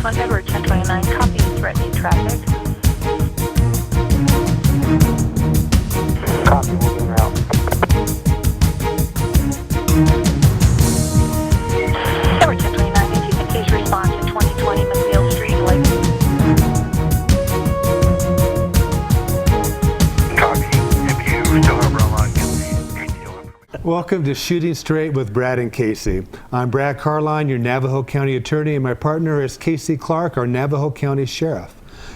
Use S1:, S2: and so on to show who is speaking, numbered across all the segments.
S1: 1 Edward 1029, copy, threatening traffic.
S2: Copy, moving route.
S1: Edward 1029, if you can please respond to 2020 McNeil Street, Lake.
S2: Copy. If you still have run on, give me ATO information.
S3: Welcome to Shooting Straight with Brad and Casey. I'm Brad Carlyon, your Navajo County attorney, and my partner is Casey Clark, our Navajo County sheriff.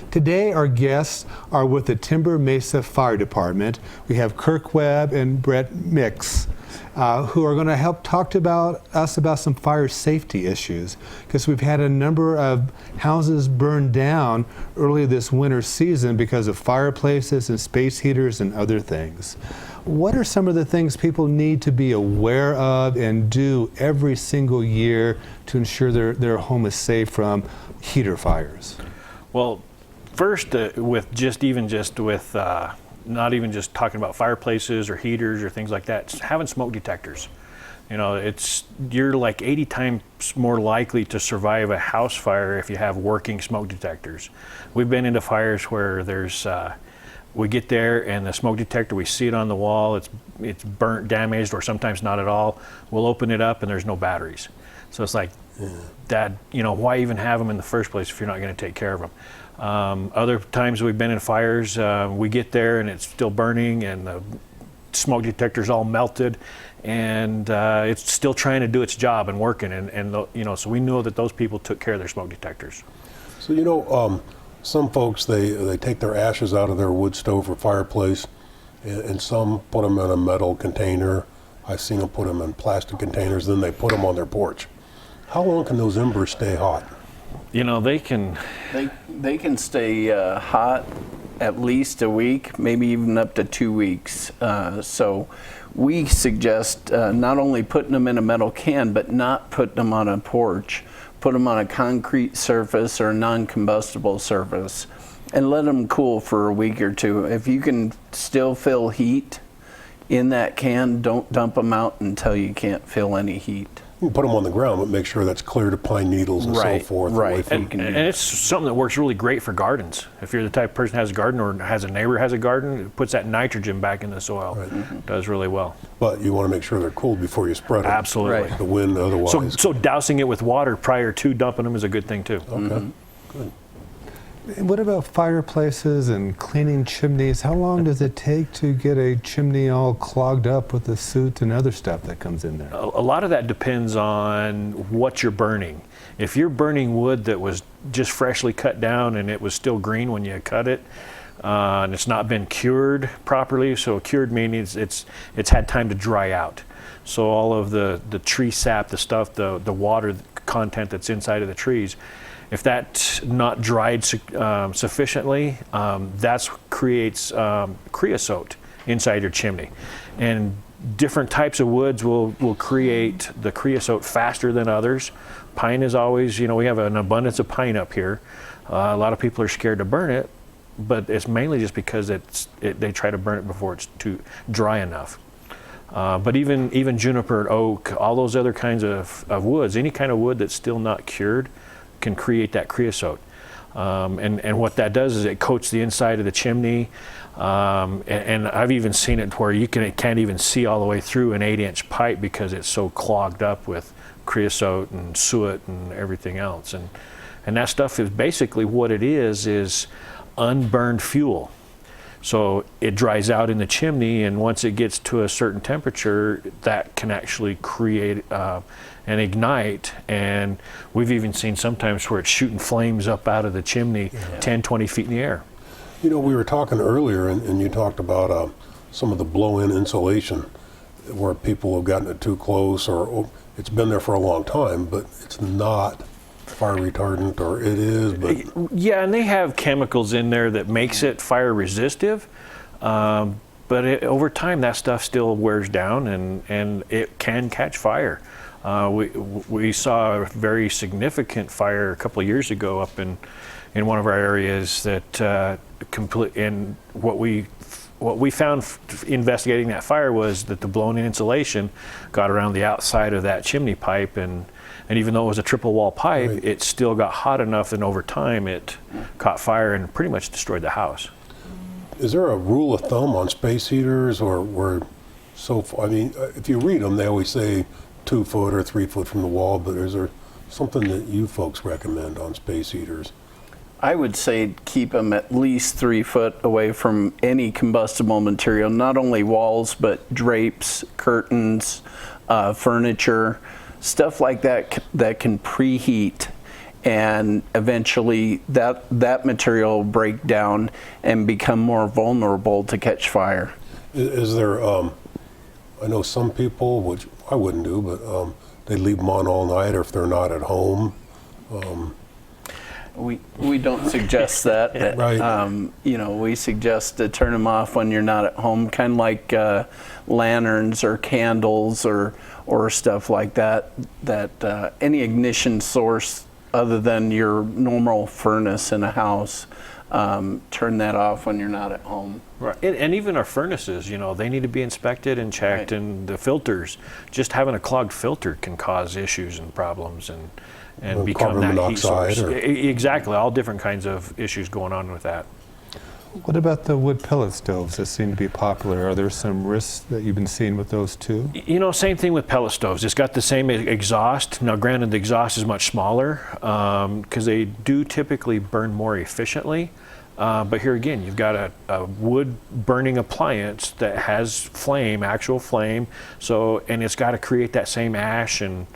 S3: Today, our guests are with the Timber Mesa Fire Department. We have Kirk Webb and Brett Mix, who are going to help talk about some fire safety issues, because we've had a number of houses burned down early this winter season because of fireplaces and space heaters and other things. What are some of the things people need to be aware of and do every single year to ensure their home is safe from heater fires?
S4: Well, first, with not even just talking about fireplaces or heaters or things like that, having smoke detectors. You know, you're like 80 times more likely to survive a house fire if you have working smoke detectors. We've been into fires where we get there and the smoke detector, we see it on the wall, it's burnt, damaged, or sometimes not at all. We'll open it up and there's no batteries. So it's like, that, why even have them in the first place if you're not going to take care of them? Other times we've been in fires, we get there and it's still burning and the smoke detector's all melted and it's still trying to do its job and working. So we know that those people took care of their smoke detectors.
S5: So, some folks, they take their ashes out of their wood stove or fireplace and some put them in a metal container. I've seen them put them in plastic containers, then they put them on their porch. How long can those embers stay hot?
S4: They can
S6: stay hot at least a week, maybe even up to 2 weeks. So we suggest not only putting them in a metal can, but not putting them on a porch. Put them on a concrete surface or a non-combustible surface and let them cool for a week or two. If you can still feel heat in that can, don't dump them out until you can't feel any heat.
S5: You can put them on the ground, but make sure that's clear to pine needles and so forth.
S6: Right.
S4: And it's something that works really great for gardens. If you're the type of person who has a garden or has a neighbor who has a garden, it puts that nitrogen back in the soil. Right. Mm-hmm. Does really well.
S5: But you want to make sure they're cooled before you spread them.
S4: Absolutely.
S5: The wind otherwise.
S4: So dousing it with water prior to dumping them is a good thing too.
S5: Okay, good.
S3: And what about fireplaces and cleaning chimneys? How long does it take to get a chimney all clogged up with the soot and other stuff that comes in there?
S4: A lot of that depends on what you're burning. If you're burning wood that was just freshly cut down and it was still green when you cut it, and it's not been cured properly, so cured means it's had time to dry out. So all of the tree sap, the stuff, the water content that's inside of the trees, if that's not dried sufficiently, that creates creosote inside your chimney. And different types of woods will create the creosote faster than others. Pine is always, we have an abundance of pine up here. A lot of people are scared to burn it, but it's mainly just because they try to burn it before it's too dry enough. But even juniper and oak, all those other kinds of woods, any kind of wood that's still not cured, can create that creosote. And what that does is it coats the inside of the chimney. And I've even seen it where it can't even see all the way through an 8-inch pipe because it's so clogged up with creosote and soot and everything else. And that stuff is basically what it is unburned fuel. So it dries out in the chimney, and once it gets to a certain temperature, that can actually create and ignite. And we've even seen sometimes where it's shooting flames up out of the chimney 10, 20 feet in the air.
S5: We were talking earlier, and you talked about some of the blow-in insulation where people have gotten it too close, or it's been there for a long time, but it's not fire retardant, or it is, but...
S4: Yeah, and they have chemicals in there that makes it fire resistive, but over time that stuff still wears down and it can catch fire. We saw a very significant fire a couple of years ago up in one of our areas that and what we what we found investigating that fire was that the blown-in insulation got around the outside of that chimney pipe, and even though it was a triple wall pipe,
S5: Right.
S4: it still got hot enough, and over time it caught fire and pretty much destroyed the house.
S5: Is there a rule of thumb on space heaters, or I mean, if you read them, they always say 2 foot or 3 foot from the wall, but is there something that you folks recommend on space heaters?
S6: I would say keep them at least 3 foot away from any combustible material, not only walls, but drapes, curtains, furniture, stuff like that that can preheat, and eventually that material will break down and become more vulnerable to catch fire.
S5: Is there, I know some people, which I wouldn't do, but they leave them on all night, or if they're not at home.
S6: We don't suggest that.
S5: Right.
S6: You know, we suggest to turn them off when you're not at home, kind of like lanterns or candles or stuff like that. Any ignition source other than your normal furnace in a house, turn that off when you're not at home.
S4: Right, and even our furnaces, you know, they need to be inspected and checked,
S6: Right.
S4: and the filters, just having a clogged filter can cause issues and problems and
S5: Well,
S4: become
S5: carbon
S4: that heat
S5: monoxide
S4: source.
S5: or-
S4: Exactly, all different kinds of issues going on with that.
S3: What about the wood pellet stoves that seem to be popular? Are there some risks that you've been seeing with those too?
S4: You know, same thing with pellet stoves. It's got the same exhaust. Now, granted, the exhaust is much smaller because they do typically burn more efficiently. But here again, you've got a wood burning appliance that has flame, actual flame. So, and it's got to create that same ash and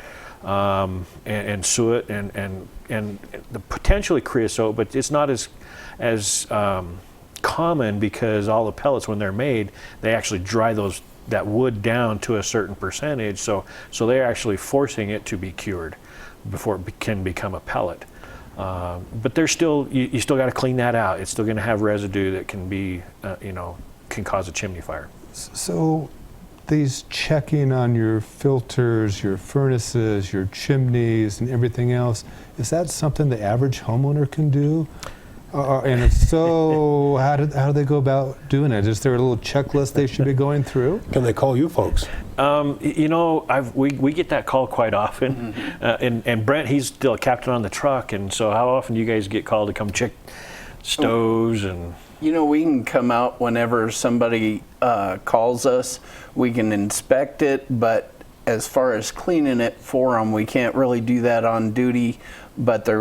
S4: soot and the potentially creosote, but it's not as common because all the pellets, when they're made, they actually dry that wood down to a certain percentage. So they're actually forcing it to be cured before it can become a pellet. But there's still, you still got to clean that out. It's still going to have residue that can be, can cause a chimney fire.
S3: So these checking on your filters, your furnaces, your chimneys, and everything else, is that something the average homeowner can do? And if so, how do they go about doing it? Is there a little checklist they should be going through?
S5: Can they call you folks?
S4: You know, we get that call quite often, and Brent, he's still a captain on the truck, and so how often do you guys get called to come check stoves and?
S6: You know, we can come out whenever somebody calls us. We can inspect it, but as far as cleaning it for them, we can't really do that on duty. But we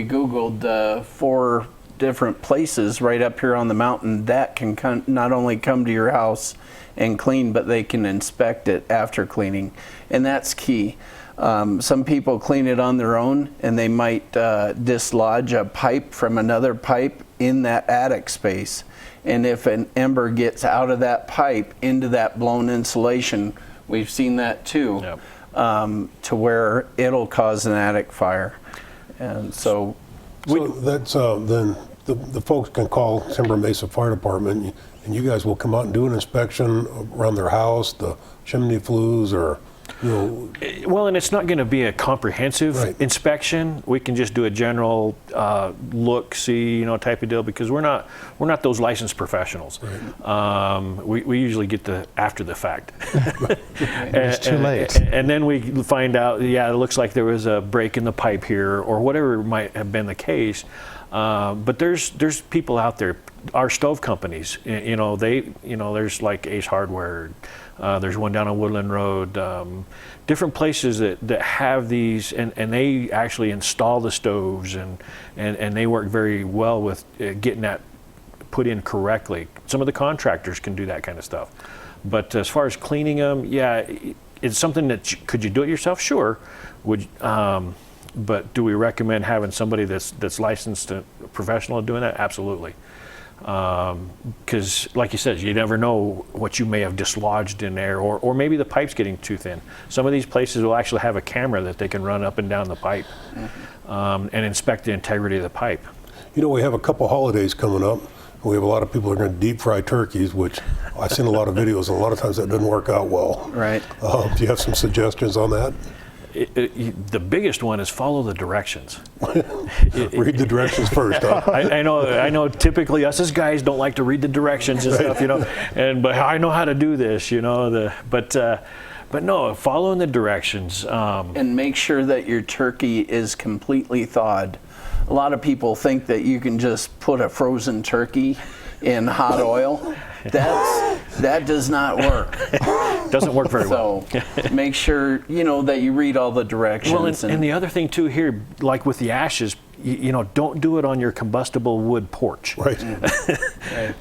S6: Googled 4 different places right up here on the mountain that can not only come to your house and clean, but they can inspect it after cleaning. And that's key. Some people clean it on their own, and they might dislodge a pipe from another pipe in that attic space. And if an ember gets out of that pipe into that blown insulation, we've seen that too,
S4: Yep.
S6: to where it'll cause an attic fire. And so
S5: that's then the folks can call Timber Mesa Fire Department, and you guys will come out and do an inspection around their house, the chimney flues, or
S4: Well, and it's not going to be a comprehensive
S5: Right.
S4: inspection. We can just do a general look, see, type of deal, because we're not those licensed professionals.
S5: Right.
S4: We usually get after the fact.
S3: It's too late.
S4: And then we find out, it looks like there was a break in the pipe here, or whatever might have been the case. But there's people out there, our stove companies, there's like Ace Hardware, there's one down on Woodland Road, different places that have these, and they actually install the stoves, and they work very well with getting that put in correctly. Some of the contractors can do that kind of stuff. But as far as cleaning them, it's something that could you do it yourself? Sure. But do we recommend having somebody that's licensed and professional at doing that? Absolutely. Because like you said, you never know what you may have dislodged in there, or maybe the pipe's getting too thin. Some of these places will actually have a camera that they can run up and down the pipe and inspect the integrity of the pipe.
S5: we have a couple holidays coming up. We have a lot of people that are going to deep fry turkeys, which I've seen a lot of videos, and a lot of times that doesn't work out well.
S6: Right.
S5: Do you have some suggestions on that?
S4: The biggest one is follow the directions.
S5: Read the directions first. Huh?
S4: I know. Typically, us as guys don't like to read the directions and stuff, but I know how to do this, But no, following the directions.
S6: And make sure that your turkey is completely thawed. A lot of people think that you can just put a frozen turkey in hot oil. That does not work.
S4: Doesn't work very well.
S6: So make sure that you read all the directions.
S4: Well, and the other thing too here, like with the ashes, don't do it on your combustible wood porch.
S5: Right.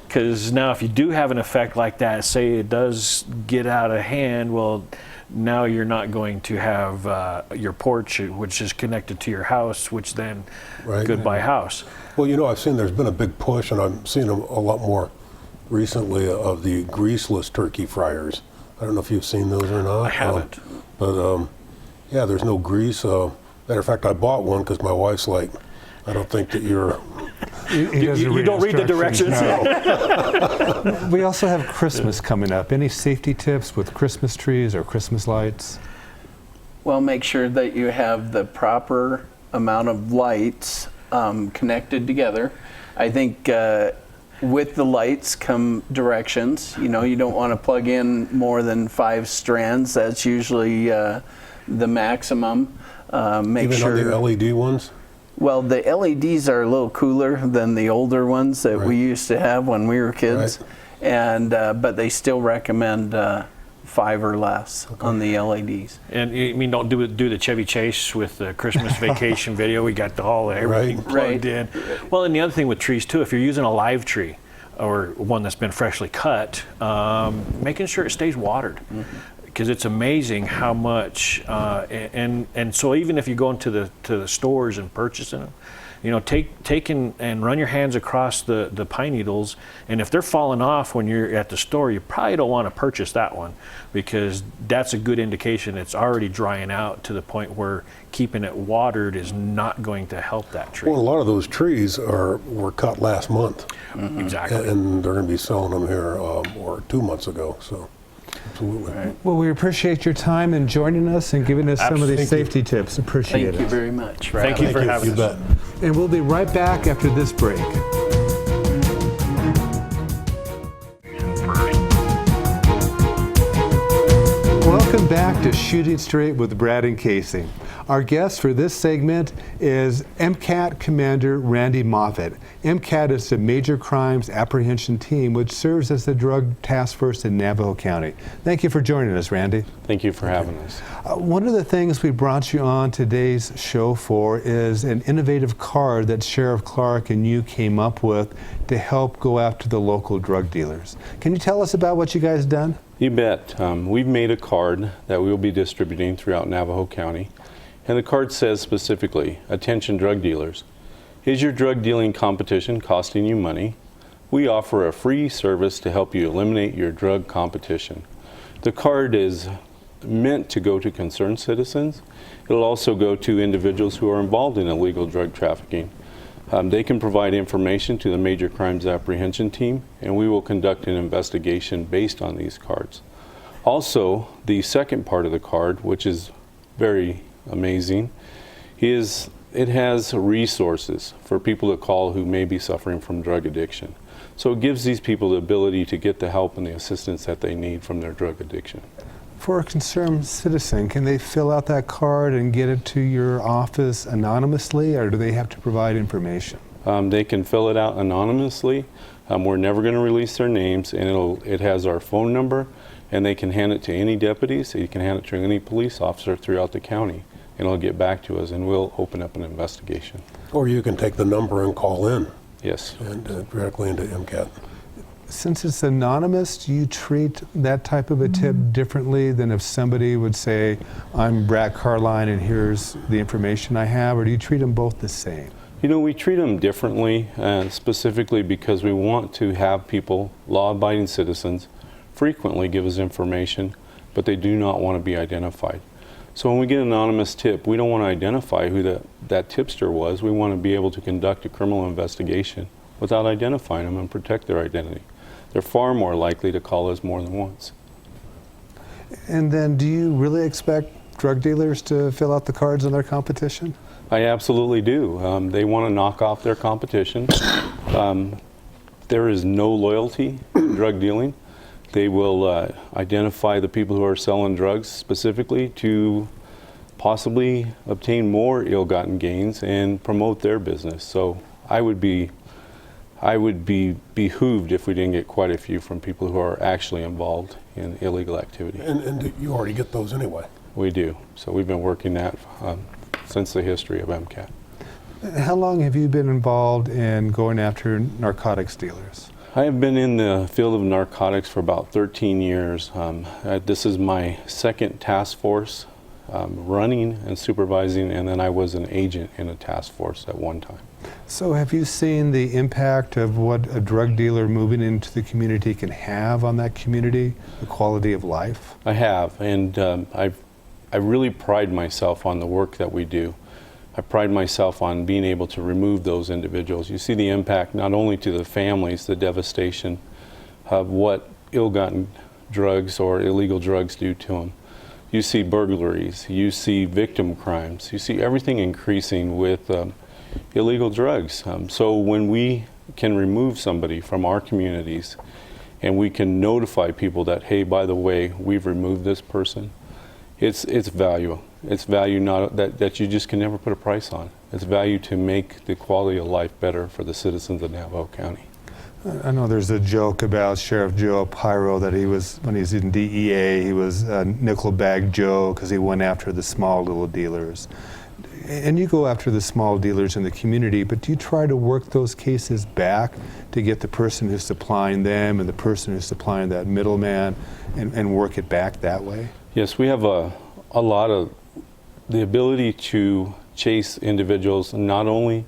S4: Because now if you do have an effect like that, say it does get out of hand, well, now you're not going to have your porch, which is connected to your house, which then goodbye house.
S5: Well, I've seen there's been a big push, and I'm seeing a lot more recently of the greaseless turkey fryers. I don't know if you've seen those or not.
S4: I haven't.
S5: But there's no grease. Matter of fact, I bought one because my wife's like, I don't think that you're...
S4: You don't read the directions.
S3: No. We also have Christmas coming up. Any safety tips with Christmas trees or Christmas lights?
S6: Well, make sure that you have the proper amount of lights connected together. I think with the lights come directions. You don't want to plug in more than 5 strands. That's usually the maximum.
S5: Even on the LED ones?
S6: Well, the LEDs are a little cooler than the older ones that we used to have when we were kids, and but they still recommend 5 or less on the LEDs.
S4: And you mean don't do the Chevy Chase with the Christmas Vacation video? We got everything plugged in. Well, and the other thing with trees too, if you're using a live tree or one that's been freshly cut, making sure it stays watered. Because it's amazing how much, and so even if you go into the stores and purchasing them, take and run your hands across the pine needles, and if they're falling off when you're at the store, you probably don't want to purchase that one, because that's a good indication it's already drying out to the point where keeping it watered is not going to help that tree.
S5: Well, a lot of those trees were cut last month.
S4: Exactly.
S5: And they're going to be selling them here, or 2 months ago, so. Absolutely.
S3: Well, we appreciate your time and joining us and giving us some of these safety tips. Appreciate it.
S6: Thank you very much.
S4: Thank you for having us.
S5: Bet.
S3: And we'll be right back after this break. Welcome back to Shooting Straight with Brad and Casey. Our guest for this segment is MCAT Commander Randy Moffitt. MCAT is the Major Crimes Apprehension Team, which serves as the Drug Task Force in Navajo County. Thank you for joining us, Randy.
S7: Thank you for having us.
S3: One of the things we brought you on today's show for is an innovative card that Sheriff Clark and you came up with to help go after the local drug dealers. Can you tell us about what you guys done?
S7: You bet. We've made a card that we will be distributing throughout Navajo County. And the card says specifically, attention drug dealers. Is your drug dealing competition costing you money? We offer a free service to help you eliminate your drug competition. The card is meant to go to concerned citizens. It'll also go to individuals who are involved in illegal drug trafficking. They can provide information to the Major Crimes Apprehension Team, and we will conduct an investigation based on these cards. Also, the second part of the card, which is very amazing, is it has resources for people to call who may be suffering from drug addiction. So it gives these people the ability to get the help and the assistance that they need from their drug addiction.
S3: For a concerned citizen, can they fill out that card and get it to your office anonymously, or do they have to provide information?
S7: They can fill it out anonymously. We're never going to release their names, and it has our phone number, and they can hand it to any deputies, they can hand it to any police officer throughout the county, and it'll get back to us, and we'll open up an investigation.
S5: Or you can take the number and call in.
S7: Yes.
S5: And directly into MCAT.
S3: Since it's anonymous, do you treat that type of a tip differently than if somebody would say, I'm Brad Carlyon and here's the information I have, or do you treat them both the same?
S7: We treat them differently, specifically because we want to have people, law-abiding citizens, frequently give us information, but they do not want to be identified. So when we get an anonymous tip, we don't want to identify who that tipster was. We want to be able to conduct a criminal investigation without identifying them and protect their identity. They're far more likely to call us more than once.
S3: And then do you really expect drug dealers to fill out the cards on their competition?
S7: I absolutely do. They want to knock off their competition. There is no loyalty in drug dealing. They will identify the people who are selling drugs specifically to possibly obtain more ill-gotten gains and promote their business. So I would be behooved if we didn't get quite a few from people who are actually involved in illegal activity.
S5: And you already get those anyway.
S7: We do. So we've been working that since the history of MCAT.
S3: How long have you been involved in going after narcotics dealers?
S7: I have been in the field of narcotics for about 13 years. This is my second task force running and supervising, and then I was an agent in a task force at one time.
S3: So have you seen the impact of what a drug dealer moving into the community can have on that community, the quality of life?
S7: I have, and I really pride myself on the work that we do. I pride myself on being able to remove those individuals. You see the impact not only to the families, the devastation of what ill-gotten drugs or illegal drugs do to them. You see burglaries, you see victim crimes, you see everything increasing with illegal drugs. So when we can remove somebody from our communities and we can notify people that, hey, by the way, we've removed this person, it's value. It's value not that you just can never put a price on. It's value to make the quality of life better for the citizens of Navajo County.
S3: I know there's a joke about Sheriff Joe Pyro that when he was in DEA, he was nickel bag Joe because he went after the small little dealers. And you go after the small dealers in the community, but do you try to work those cases back to get the person who's supplying them and the person who's supplying that middleman and work it back that way?
S7: Yes, we have a lot of the ability to chase individuals not only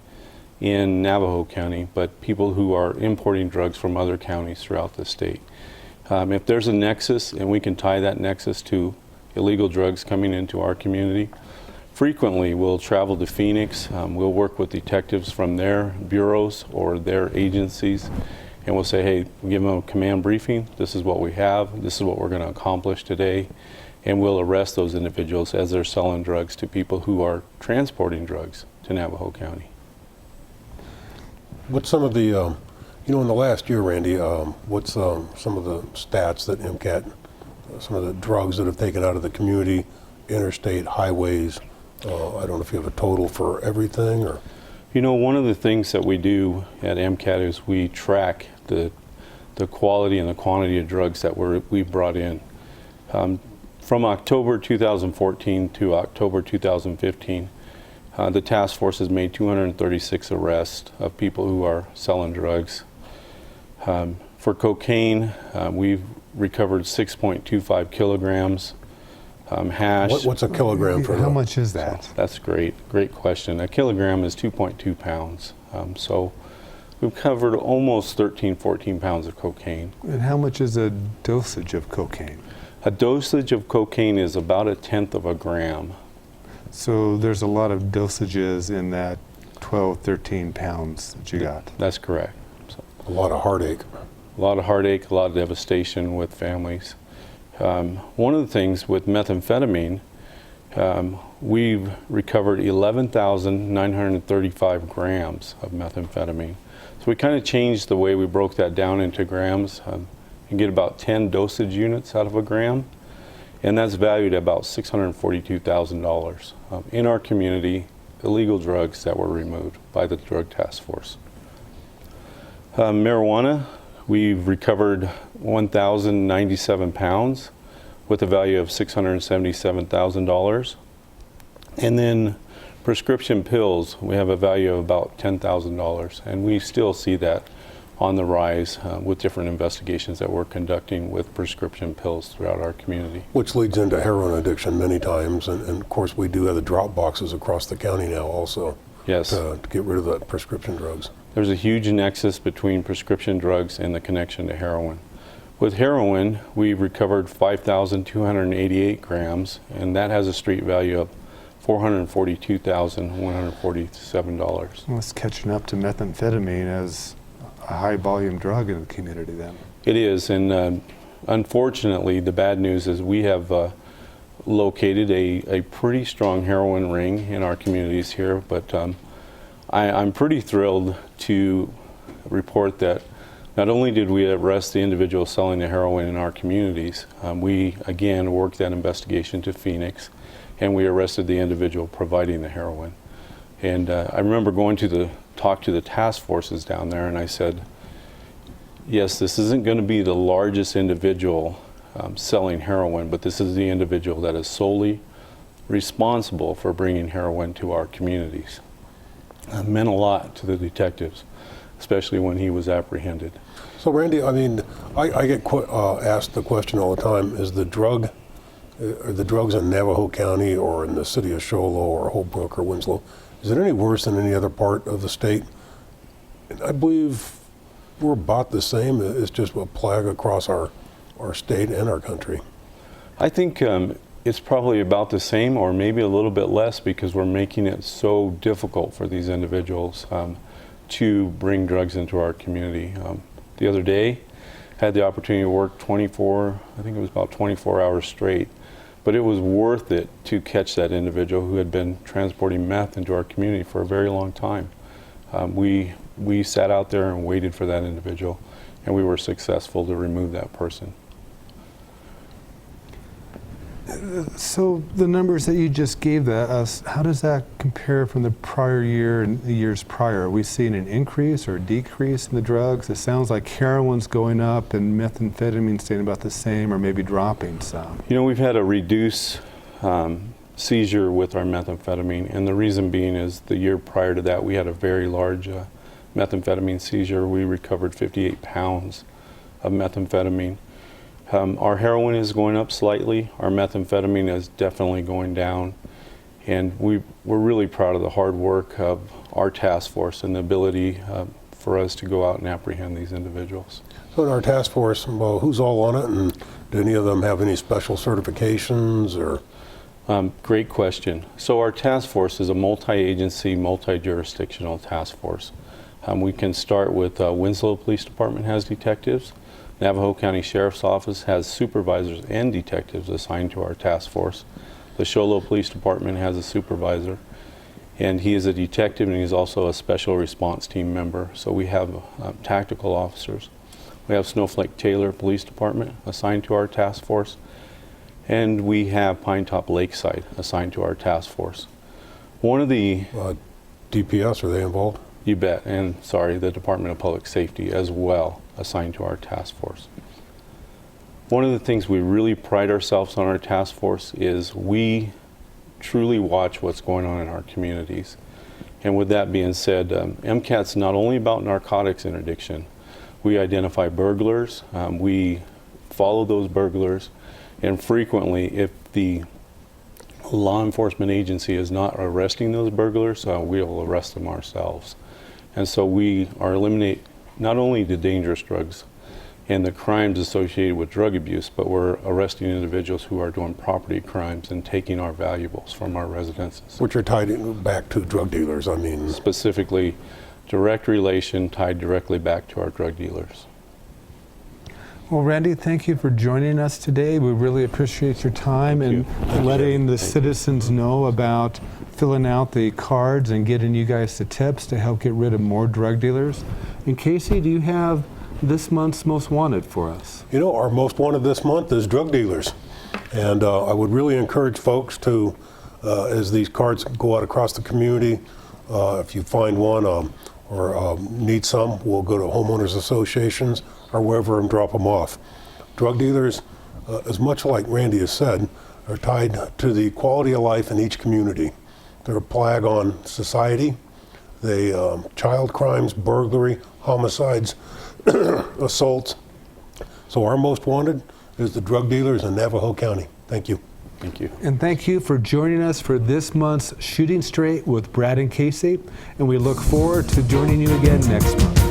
S7: in Navajo County, but people who are importing drugs from other counties throughout the state. If there's a nexus and we can tie that nexus to illegal drugs coming into our community, frequently we'll travel to Phoenix, we'll work with detectives from their bureaus or their agencies, and we'll say, hey, we'll give them a command briefing, this is what we have, this is what we're going to accomplish today, and we'll arrest those individuals as they're selling drugs to people who are transporting drugs to Navajo County.
S5: What's some of the, in the last year, Randy, what's some of the stats that MCAT, some of the drugs that have taken out of the community, interstate, highways, I don't know if you have a total for everything or?
S7: One of the things that we do at MCAT is we track the quality and the quantity of drugs that we brought in. From October 2014 to October 2015, the task force has made 236 arrests of people who are selling drugs. For cocaine, we've recovered 6.25 kilograms. Hash.
S5: What's a kilogram for?
S3: How much is that?
S7: That's great question. A kilogram is 2.2 pounds. So we've covered almost 14 pounds of cocaine.
S3: And how much is a dosage of cocaine?
S7: A dosage of cocaine is about 1/10 of a gram.
S3: So there's a lot of dosages in that 12, 13 pounds that you got.
S7: That's correct. So,
S5: a lot of heartache.
S7: A lot of heartache, a lot of devastation with families. One of the things with methamphetamine, we've recovered 11,935 grams of methamphetamine. So we kind of changed the way we broke that down into grams. You get about 10 dosage units out of a gram, and that's valued at about $642,000 in our community, illegal drugs that were removed by the Drug Task Force. Marijuana, we've recovered 1,097 pounds with a value of $677,000. And then prescription pills, we have a value of about $10,000, and we still see that on the rise with different investigations that we're conducting with prescription pills throughout our community.
S5: Which leads into heroin addiction many times, and of course we do have the drop boxes across the county now also.
S7: Yes.
S5: To get rid of the prescription drugs.
S7: There's a huge nexus between prescription drugs and the connection to heroin. With heroin, we recovered 5,288 grams, and that has a street value of $442,147.
S3: Well, it's catching up to methamphetamine as a high volume drug in the community then.
S7: It is, and unfortunately the bad news is we have located a pretty strong heroin ring in our communities here, but I'm pretty thrilled to report that not only did we arrest the individual selling the heroin in our communities, we again worked that investigation to Phoenix, and we arrested the individual providing the heroin. And I remember going to talk to the task forces down there, and I said, yes, this isn't going to be the largest individual selling heroin, but this is the individual that is solely responsible for bringing heroin to our communities. It meant a lot to the detectives, especially when he was apprehended.
S5: So Randy, I mean, I get asked the question all the time, is the drugs in Navajo County or in the city of Show Low or Holbrook or Winslow, is it any worse than any other part of the state? And I believe we're about the same. It's just a plague across our state and our country.
S7: I think it's probably about the same or maybe a little bit less because we're making it so difficult for these individuals to bring drugs into our community. The other day, I had the opportunity to work 24 hours straight, but it was worth it to catch that individual who had been transporting meth into our community for a very long time. We sat out there and waited for that individual, and we were successful to remove that person.
S3: So the numbers that you just gave us, how does that compare from the prior year and the years prior? Are we seeing an increase or a decrease in the drugs? It sounds like heroin's going up and methamphetamine staying about the same or maybe dropping some.
S7: You know, we've had a reduced seizure with our methamphetamine, and the reason being is the year prior to that we had a very large methamphetamine seizure. We recovered 58 pounds of methamphetamine. Our heroin is going up slightly. Our methamphetamine is definitely going down. And we're really proud of the hard work of our task force and the ability for us to go out and apprehend these individuals.
S5: So in our task force, well, who's all on it, and do any of them have any special certifications or?
S7: Great question. So our task force is a multi-agency, multi-jurisdictional task force. We can start with Winslow Police Department has detectives. Navajo County Sheriff's Office has supervisors and detectives assigned to our task force. The Show Low Police Department has a supervisor, and he is a detective and he's also a special response team member. So we have tactical officers. We have Snowflake Taylor Police Department assigned to our task force, and we have Pine Top Lakeside assigned to our task force. One of the
S5: DPS, are they involved?
S7: You bet, and the Department of Public Safety as well assigned to our task force. One of the things we really pride ourselves on our task force is we truly watch what's going on in our communities. And with that being said, MCAT's not only about narcotics interdiction. We identify burglars, we follow those burglars, and frequently if the law enforcement agency is not arresting those burglars, we'll arrest them ourselves. And so we are eliminate not only the dangerous drugs and the crimes associated with drug abuse, but we're arresting individuals who are doing property crimes and taking our valuables from our residences.
S5: Which are tied back to drug dealers, I mean.
S7: Specifically, direct relation tied directly back to our drug dealers.
S3: Well, Randy, thank you for joining us today. We really appreciate your time and letting the citizens know about filling out the cards and getting you guys the tips to help get rid of more drug dealers. And Casey, do you have this month's Most Wanted for us?
S5: You know, our Most Wanted this month is drug dealers. And I would really encourage folks to, as these cards go out across the community, if you find one or need some, we'll go to homeowners associations or wherever and drop them off. Drug dealers, as much like Randy has said, are tied to the quality of life in each community. They're a plague on society. They child crimes, burglary, homicides, assaults. So our Most Wanted is the drug dealers in Navajo County. Thank you.
S7: Thank you.
S3: And thank you for joining us for this month's Shooting Straight with Brad and Casey. And we look forward to joining you again next month.